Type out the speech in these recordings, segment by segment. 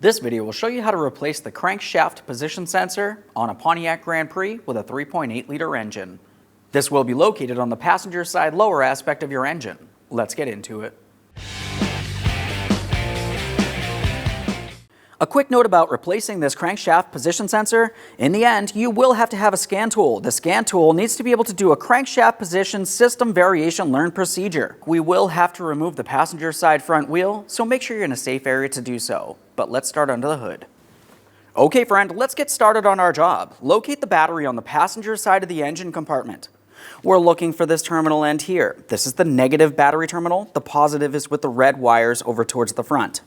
This video will show you how to replace the crankshaft position sensor on a Pontiac Grand Prix with a 3.8-liter engine. This will be located on the passenger side lower aspect of your engine. Let's get into it. A quick note about replacing this crankshaft position sensor. In the end, you will have to have a scan tool. The scan tool needs to be able to do a crankshaft position system variation learn procedure. We will have to remove the passenger side front wheel, so make sure you're in a safe area to do so. But let's start under the hood. Okay friend, let's get started on our job. Locate the battery on the passenger side of the engine compartment. We're looking for this terminal end here. This is the negative battery terminal. The positive is with the red wires over towards the front.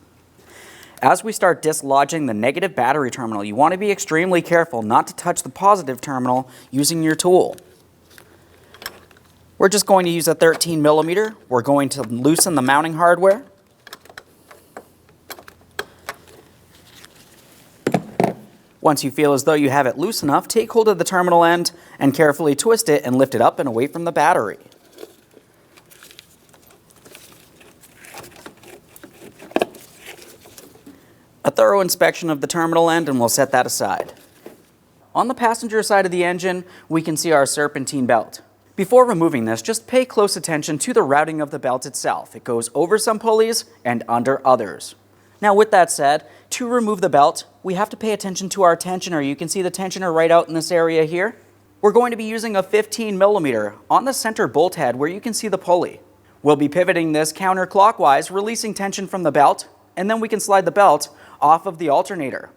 As we start dislodging the negative battery terminal, you want to be extremely careful not to touch the positive terminal using your tool. We're just going to use a 13 millimeter. We're going to loosen the mounting hardware. Once you feel as though you have it loose enough, take hold of the terminal end and carefully twist it and lift it up and away from the battery. A thorough inspection of the terminal end and we'll set that aside. On the passenger side of the engine, we can see our serpentine belt. Before removing this, just pay close attention to the routing of the belt itself. It goes over some pulleys and under others. Now with that said, to remove the belt, we have to pay attention to our tensioner. You can see the tensioner right out in this area here. We're going to be using a 15 millimeter on the center bolt head where you can see the pulley. We'll be pivoting this counterclockwise, releasing tension from the belt, and then we can slide the belt off of the alternator.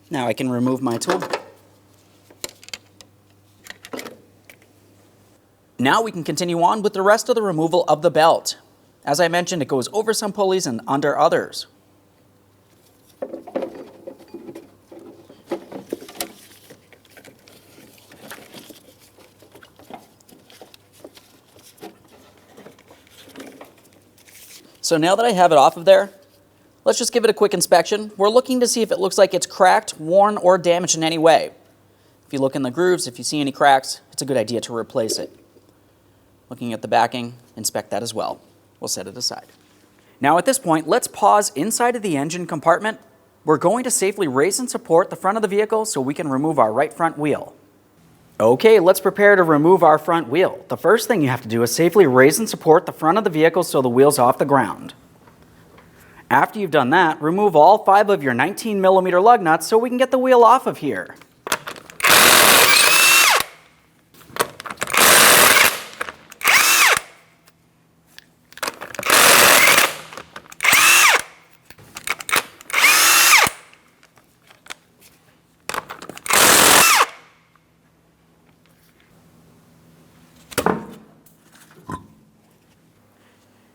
Now I can remove my tool. Now we can continue on with the rest of the removal of the belt. As I mentioned, it goes over some pulleys and under others. So now that I have it off of there, let's just give it a quick inspection. We're looking to see if it looks like it's cracked, worn, or damaged in any way. If you look in the grooves, if you see any cracks, it's a good idea to replace it. Looking at the backing, inspect that as well. We'll set it aside. Now at this point, let's pause inside of the engine compartment. We're going to safely raise and support the front of the vehicle so we can remove our right front wheel. Okay, let's prepare to remove our front wheel. The first thing you have to do is safely raise and support the front of the vehicle so the wheel's off the ground. After you've done that, remove all 5 of your 19 millimeter lug nuts so we can get the wheel off of here.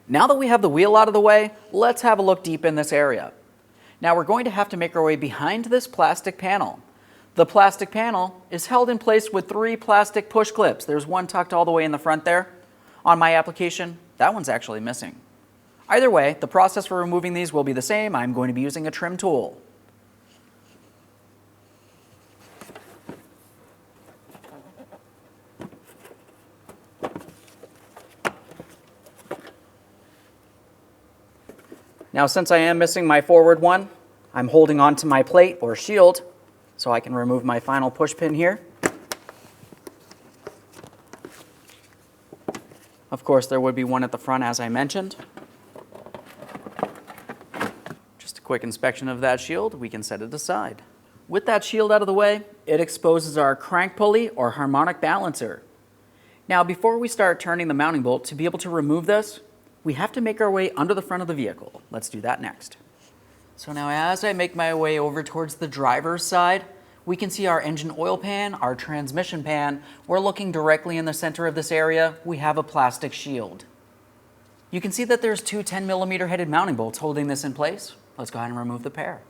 Now that we have the wheel out of the way, let's have a look deep in this area. Now we're going to have to make our way behind this plastic panel. The plastic panel is held in place with 3 plastic push clips. There's one tucked all the way in the front there. On my application, that one's actually missing. Either way, the process for removing these will be the same. I'm going to be using a trim tool. Now since I am missing my forward one, I'm holding on to my plate or shield so I can remove my final push pin here. Of course, there would be one at the front as I mentioned. Just a quick inspection of that shield, we can set it aside. With that shield out of the way, it exposes our crank pulley or harmonic balancer. Now before we start turning the mounting bolt, to be able to remove this, we have to make our way under the front of the vehicle. Let's do that next. So now as I make my way over towards the driver's side, we can see our engine oil pan, our transmission pan. We're looking directly in the center of this area. We have a plastic shield. You can see that there's 2 10 millimeter headed mounting bolts holding this in place. Let's go ahead and remove the pair.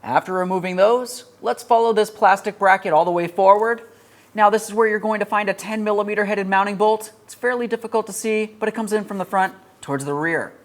After removing those, let's follow this plastic bracket all the way forward. Now this is where you're going to find a 10mm headed mounting bolt. It's fairly difficult to see, but it comes in from the front towards the rear.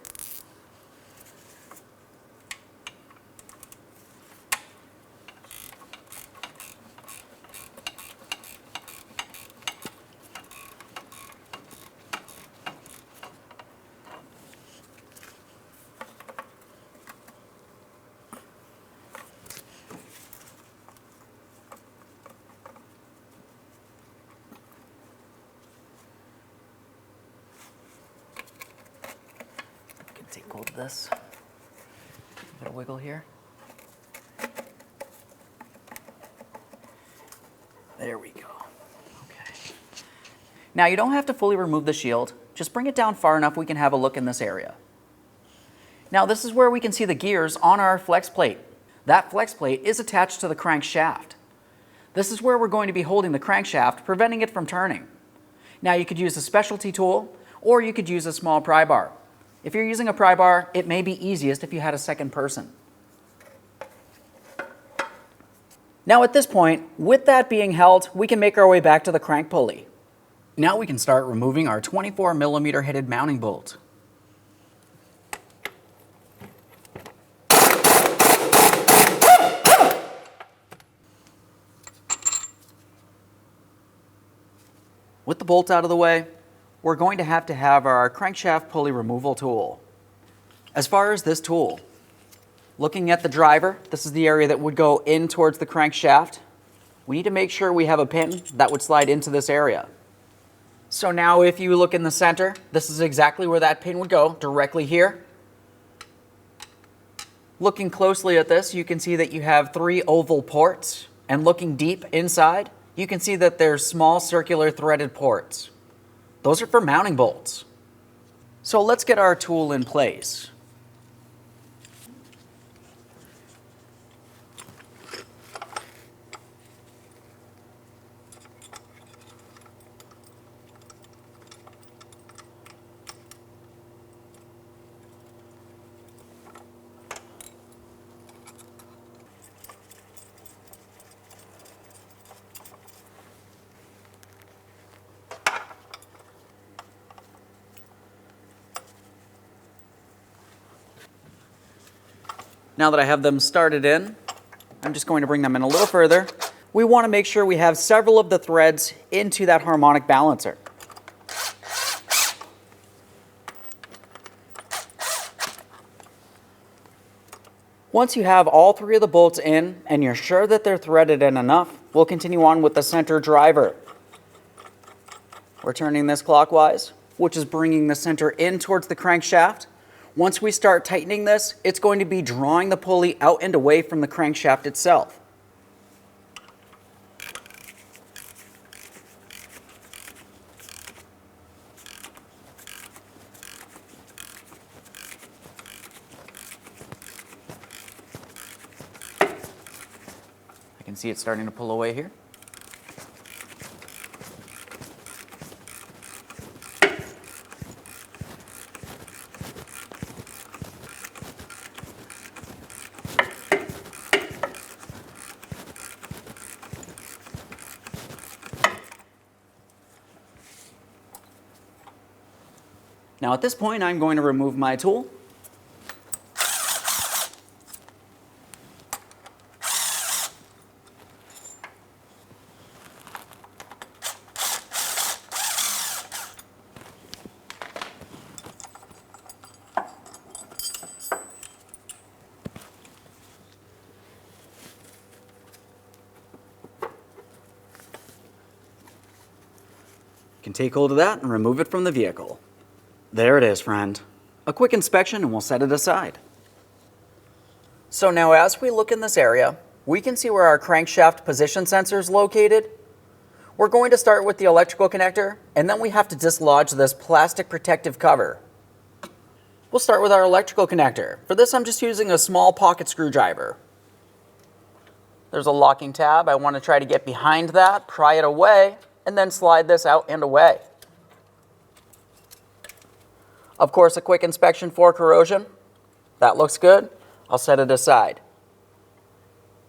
Take hold of this. Give it a wiggle here. There we go. Okay. Now you don't have to fully remove the shield. Just bring it down far enough we can have a look in this area. Now this is where we can see the gears on our flex plate. That flex plate is attached to the crankshaft. This is where we're going to be holding the crankshaft, preventing it from turning. Now you could use a specialty tool, or you could use a small pry bar. If you're using a pry bar, it may be easiest if you had a second person. Now at this point, with that being held, we can make our way back to the crank pulley. Now we can start removing our 24mm headed mounting bolt. With the bolt out of the way, we're going to have our crankshaft pulley removal tool. As far as this tool, looking at the driver, this is the area that would go in towards the crankshaft. We need to make sure we have a pin that would slide into this area. So now if you look in the center, this is exactly where that pin would go, directly here. Looking closely at this, you can see that you have 3 oval ports, and looking deep inside, you can see that there's small circular threaded ports. Those are for mounting bolts. So let's get our tool in place. Now that I have them started in, I'm just going to bring them in a little further. We want to make sure we have several of the threads into that harmonic balancer. Once you have all 3 of the bolts in and you're sure that they're threaded in enough, we'll continue on with the center driver. We're turning this clockwise, which is bringing the center in towards the crankshaft. Once we start tightening this, it's going to be drawing the pulley out and away from the crankshaft itself. I can see it starting to pull away here. Now at this point, I'm going to remove my tool. You can take hold of that and remove it from the vehicle. There it is, friend. A quick inspection and we'll set it aside. So now as we look in this area, we can see where our crankshaft position sensor is located. We're going to start with the electrical connector, and then we have to dislodge this plastic protective cover. We'll start with our electrical connector. For this, I'm just using a small pocket screwdriver. There's a locking tab. I want to try to get behind that, pry it away, and then slide this out and away. Of course, a quick inspection for corrosion. That looks good. I'll set it aside.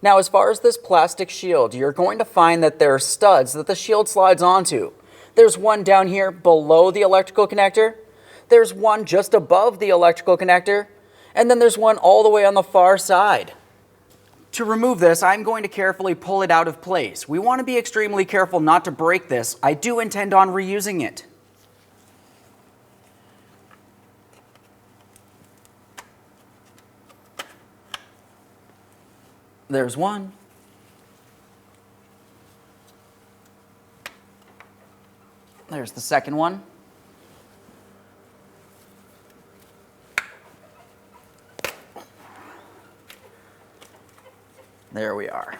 Now, as far as this plastic shield, you're going to find that there are studs that the shield slides onto. There's one down here below the electrical connector, there's one just above the electrical connector, and then there's one all the way on the far side. To remove this, I'm going to carefully pull it out of place. We want to be extremely careful not to break this. I do intend on reusing it. There's one. There's the second one. There we are.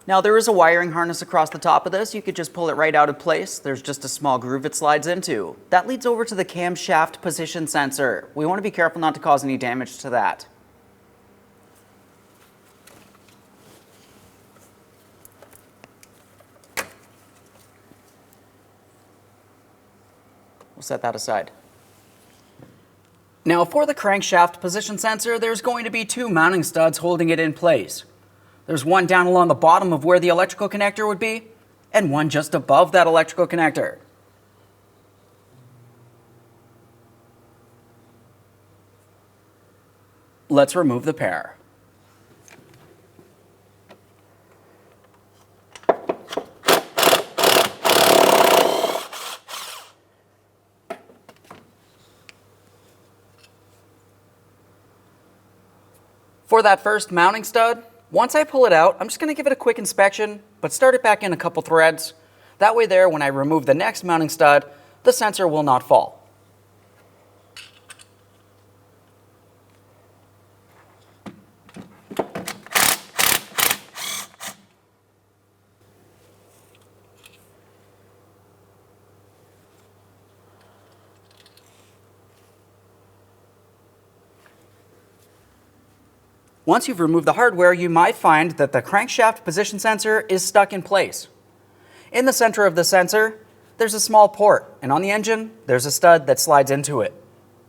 Now there is a wiring harness across the top of this. You could just pull it right out of place. There's just a small groove it slides into. That leads over to the camshaft position sensor. We want to be careful not to cause any damage to that. We'll set that aside. Now for the crankshaft position sensor, there's going to be two mounting studs holding it in place. There's one down along the bottom of where the electrical connector would be, and one just above that electrical connector. Let's remove the pair. For that first mounting stud, once I pull it out, I'm just going to give it a quick inspection, but start it back in a couple threads. That way there, when I remove the next mounting stud, the sensor will not fall. Once you've removed the hardware, you might find that the crankshaft position sensor is stuck in place. In the center of the sensor, there's a small port, and on the engine, there's a stud that slides into it.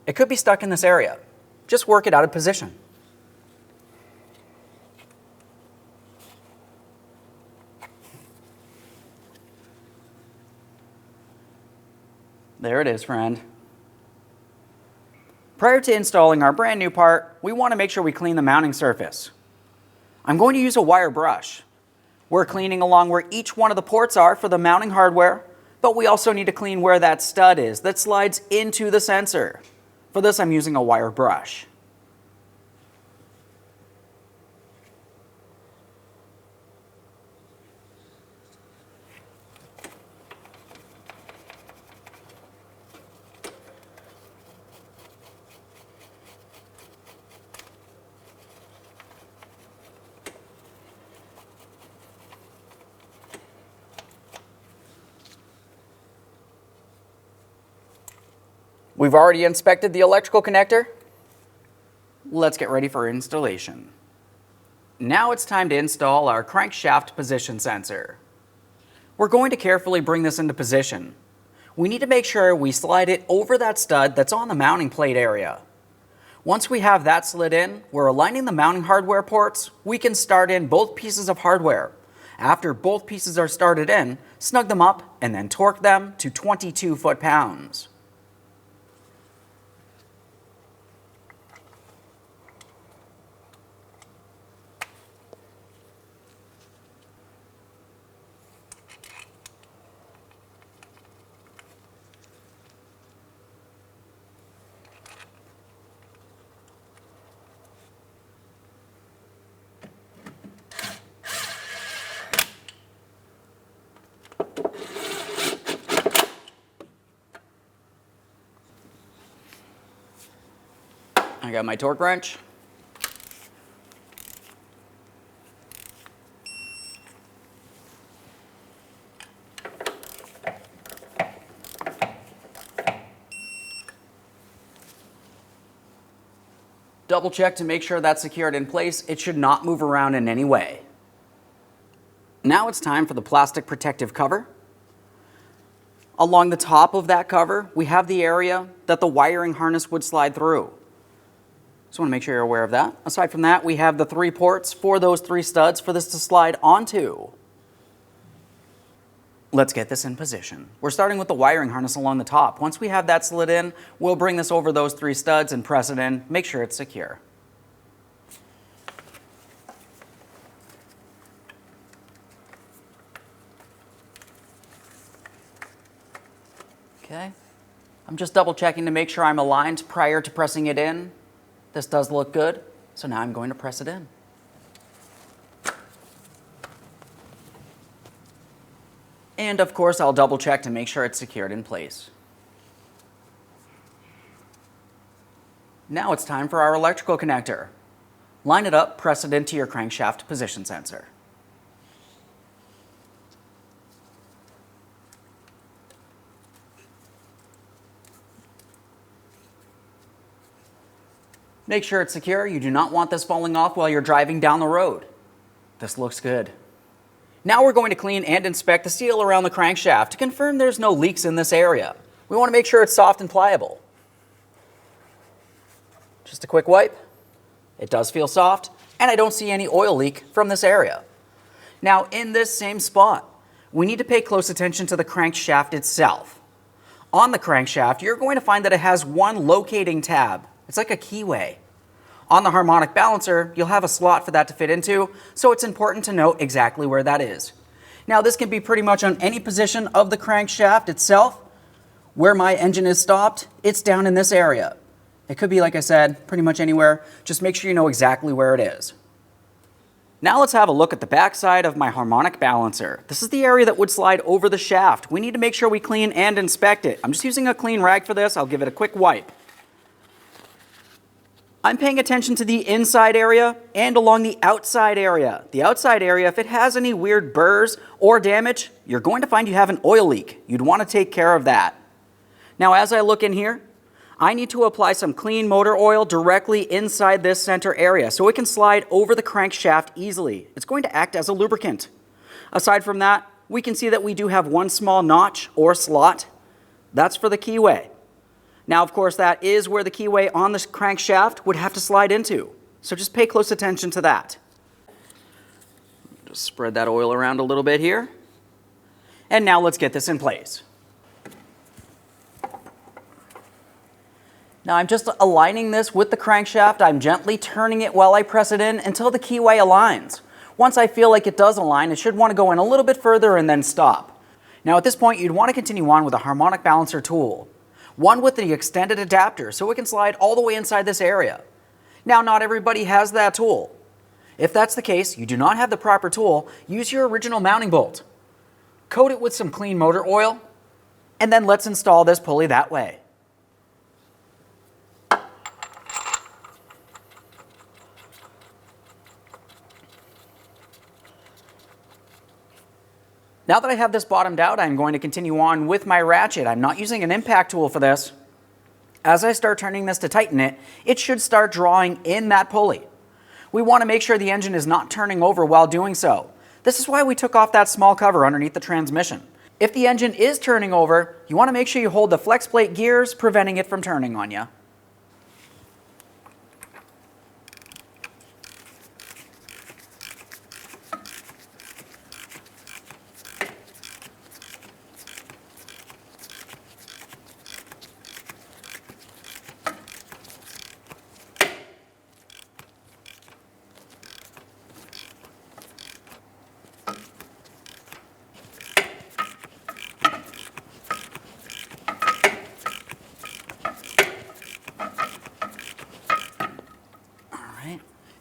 It could be stuck in this area. Just work it out of position. There it is, friend. Prior to installing our brand new part, we want to make sure we clean the mounting surface. I'm going to use a wire brush. We're cleaning along where each one of the ports are for the mounting hardware, but we also need to clean where that stud is that slides into the sensor. For this, I'm using a wire brush. We've already inspected the electrical connector. Let's get ready for installation. Now it's time to install our crankshaft position sensor. We're going to carefully bring this into position. We need to make sure we slide it over that stud that's on the mounting plate area. Once we have that slid in, we're aligning the mounting hardware ports. We can start in both pieces of hardware. After both pieces are started in, snug them up and then torque them to 22 foot-pounds. I got my torque wrench. Double check to make sure that's secured in place. It should not move around in any way. Now it's time for the plastic protective cover. Along the top of that cover, we have the area that the wiring harness would slide through. So I want to make sure you're aware of that. Aside from that, we have the 3 ports for those 3 studs for this to slide onto. Let's get this in position. We're starting with the wiring harness along the top. Once we have that slid in, we'll bring this over those 3 studs and press it in. Make sure it's secure. Okay. I'm just double checking to make sure I'm aligned prior to pressing it in. This does look good, so now I'm going to press it in. And of course, I'll double check to make sure it's secured in place. Now it's time for our electrical connector. Line it up, press it into your crankshaft position sensor. Make sure it's secure. You do not want this falling off while you're driving down the road. This looks good. Now we're going to clean and inspect the steel around the crankshaft to confirm there's no leaks in this area. We want to make sure it's soft and pliable. Just a quick wipe. It does feel soft, and I don't see any oil leak from this area. Now in this same spot, we need to pay close attention to the crankshaft itself. On the crankshaft, you're going to find that it has one locating tab. It's like a keyway. On the harmonic balancer, you'll have a slot for that to fit into, so it's important to note exactly where that is. Now this can be pretty much on any position of the crankshaft itself. Where my engine is stopped, it's down in this area. It could be, like I said, pretty much anywhere. Just make sure you know exactly where it is. Now let's have a look at the back side of my harmonic balancer. This is the area that would slide over the shaft. We need to make sure we clean and inspect it. I'm just using a clean rag for this. I'll give it a quick wipe. I'm paying attention to the inside area and along the outside area. The outside area, if it has any weird burrs or damage, you're going to find you have an oil leak. You'd want to take care of that. Now, as I look in here, I need to apply some clean motor oil directly inside this center area so it can slide over the crankshaft easily. It's going to act as a lubricant. Aside from that, we can see that we do have one small notch or slot. That's for the keyway. Now, of course, that is where the keyway on the crankshaft would have to slide into. So just pay close attention to that. Just spread that oil around a little bit here. And now let's get this in place. Now I'm just aligning this with the crankshaft. I'm gently turning it while I press it in until the keyway aligns. Once I feel like it does align, it should want to go in a little bit further and then stop. Now at this point, you'd want to continue on with a harmonic balancer tool. One with the extended adapter so it can slide all the way inside this area. Now, not everybody has that tool. If that's the case, you do not have the proper tool, use your original mounting bolt. Coat it with some clean motor oil, and then let's install this pulley that way. Now that I have this bottomed out, I'm going to continue on with my ratchet. I'm not using an impact tool for this. As I start turning this to tighten it, it should start drawing in that pulley. We want to make sure the engine is not turning over while doing so. This is why we took off that small cover underneath the transmission. If the engine is turning over, you want to make sure you hold the flex plate gears, preventing it from turning on you.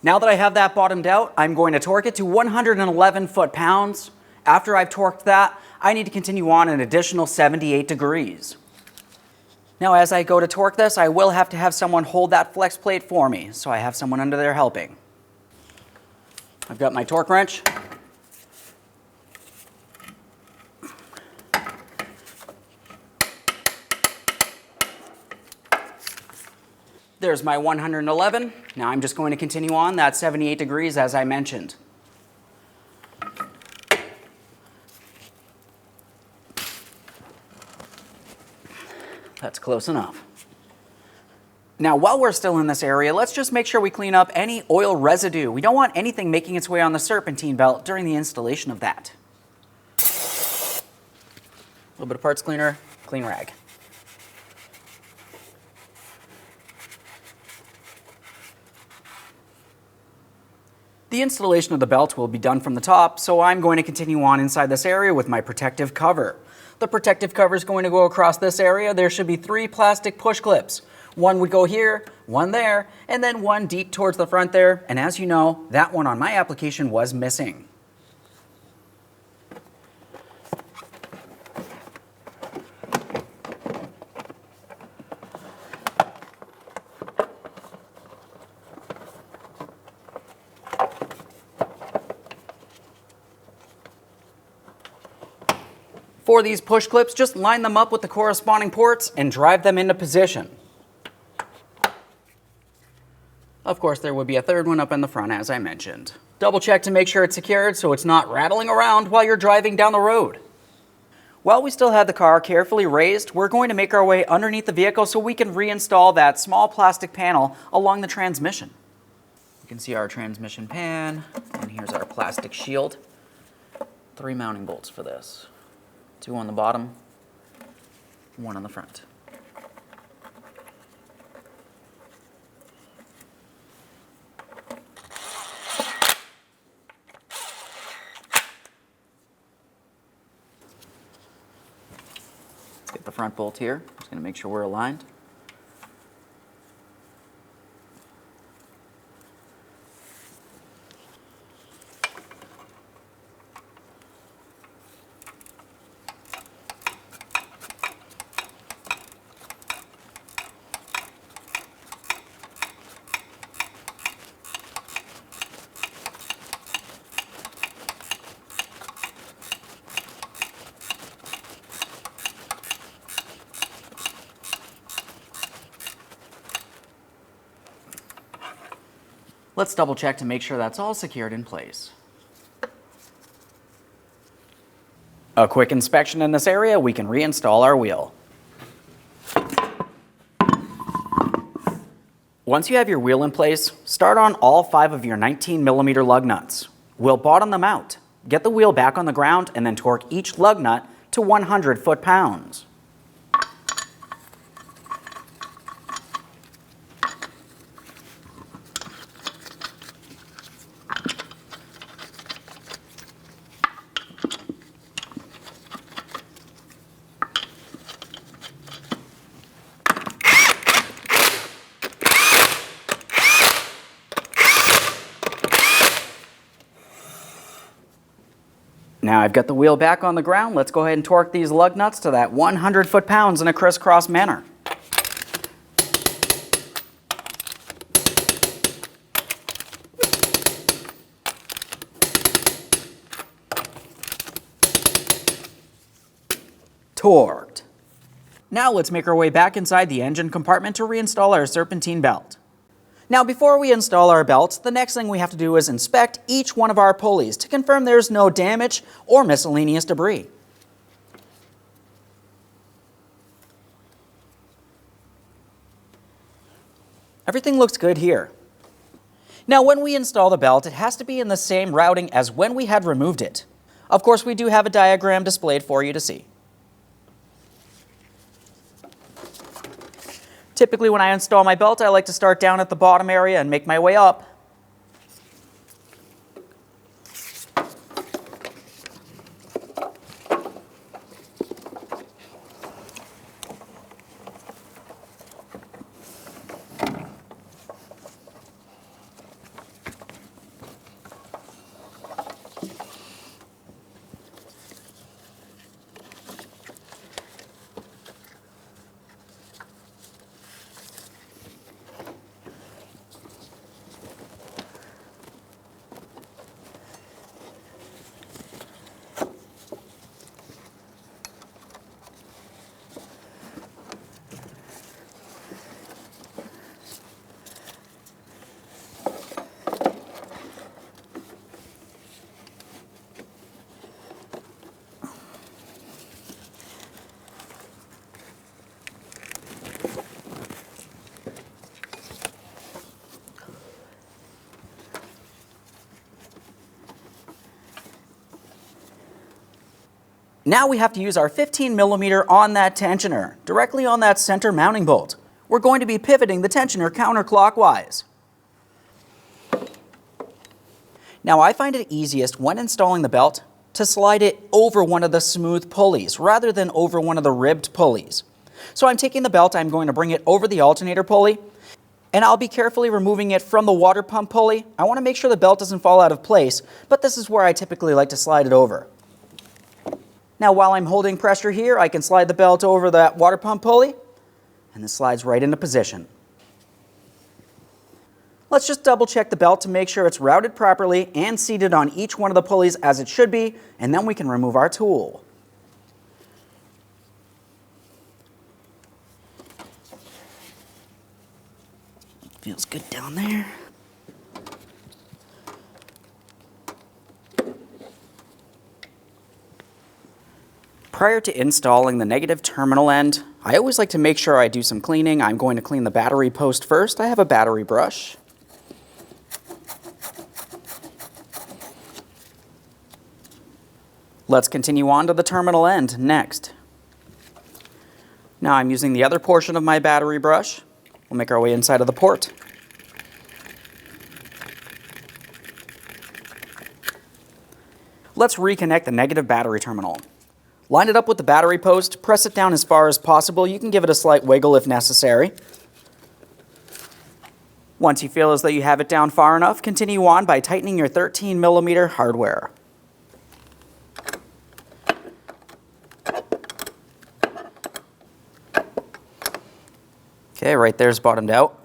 Now that I have that bottomed out, I'm going to torque it to 111 foot-pounds. After I've torqued that, I need to continue on an additional 78 degrees. Now as I go to torque this, I will have to have someone hold that flex plate for me, so I have someone under there helping. I've got my torque wrench. There's my 111. Now I'm just going to continue on that 78 degrees as I mentioned. That's close enough. Now, while we're still in this area, let's just make sure we clean up any oil residue. We don't want anything making its way on the serpentine belt during the installation of that. A little bit of parts cleaner, clean rag. The installation of the belt will be done from the top, so I'm going to continue on inside this area with my protective cover. The protective cover is going to go across this area. There should be 3 plastic push clips. One would go here, one there, and then one deep towards the front there. And as you know, that one on my application was missing. For these push clips, just line them up with the corresponding ports and drive them into position. Of course, there would be a third one up in the front, as I mentioned. Double check to make sure it's secured so it's not rattling around while you're driving down the road. While we still have the car carefully raised, we're going to make our way underneath the vehicle so we can reinstall that small plastic panel along the transmission. You can see our transmission pan, and here's our plastic shield. 3 mounting bolts for this. 2 on the bottom, 1 on the front. Let's get the front bolt here. Just going to make sure we're aligned. Let's double check to make sure that's all secured in place. A quick inspection in this area, we can reinstall our wheel. Once you have your wheel in place, start on all 5 of your 19mm lug nuts. We'll bottom them out. Get the wheel back on the ground and then torque each lug nut to 100 foot-pounds. Now I've got the wheel back on the ground. Let's go ahead and torque these lug nuts to that 100 foot-pounds in a crisscross manner. Torqued. Now let's make our way back inside the engine compartment to reinstall our serpentine belt. Now before we install our belt, the next thing we have to do is inspect each one of our pulleys to confirm there's no damage or miscellaneous debris. Everything looks good here. Now when we install the belt, it has to be in the same routing as when we had removed it. Of course, we do have a diagram displayed for you to see. Typically when I install my belt, I like to start down at the bottom area and make my way up. Now we have to use our 15mm on that tensioner, directly on that center mounting bolt. We're going to be pivoting the tensioner counterclockwise. Now I find it easiest when installing the belt to slide it over one of the smooth pulleys rather than over one of the ribbed pulleys. So I'm taking the belt, I'm going to bring it over the alternator pulley, and I'll be carefully removing it from the water pump pulley. I want to make sure the belt doesn't fall out of place, but this is where I typically like to slide it over. Now while I'm holding pressure here, I can slide the belt over that water pump pulley, and this slides right into position. Let's just double check the belt to make sure it's routed properly and seated on each one of the pulleys as it should be, and then we can remove our tool. Feels good down there. Prior to installing the negative terminal end, I always like to make sure I do some cleaning. I'm going to clean the battery post first. I have a battery brush. Let's continue on to the terminal end next. Now I'm using the other portion of my battery brush. We'll make our way inside of the port. Let's reconnect the negative battery terminal. Line it up with the battery post, press it down as far as possible. You can give it a slight wiggle if necessary. Once you feel as though you have it down far enough, continue on by tightening your 13mm hardware. Okay, right there's bottomed out.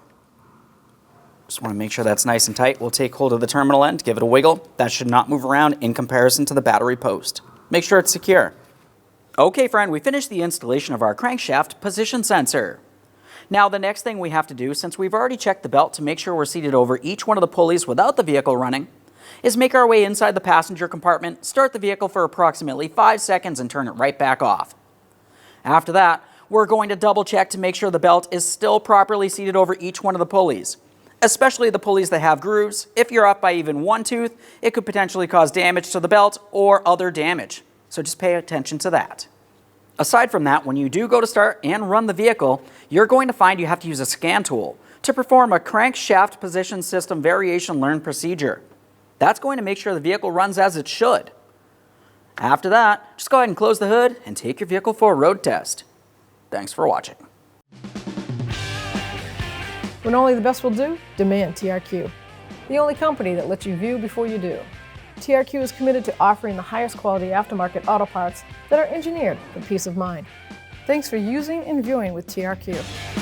Just want to make sure that's nice and tight. We'll take hold of the terminal end, give it a wiggle. That should not move around in comparison to the battery post. Make sure it's secure. Okay, friend, we finished the installation of our crankshaft position sensor. Now the next thing we have to do, since we've already checked the belt to make sure we're seated over each one of the pulleys without the vehicle running, is make our way inside the passenger compartment, start the vehicle for approximately 5 seconds and turn it right back off. After that, we're going to double check to make sure the belt is still properly seated over each one of the pulleys, especially the pulleys that have grooves. If you're off by even one tooth, it could potentially cause damage to the belt or other damage. So just pay attention to that. Aside from that, when you do go to start and run the vehicle, you're going to find you have to use a scan tool to perform a crankshaft position system variation learn procedure. That's going to make sure the vehicle runs as it should. After that, just go ahead and close the hood and take your vehicle for a road test. Thanks for watching. When only the best will do, demand TRQ. The only company that lets you view before you do. TRQ is committed to offering the highest quality aftermarket auto parts that are engineered for peace of mind. Thanks for using and viewing with TRQ.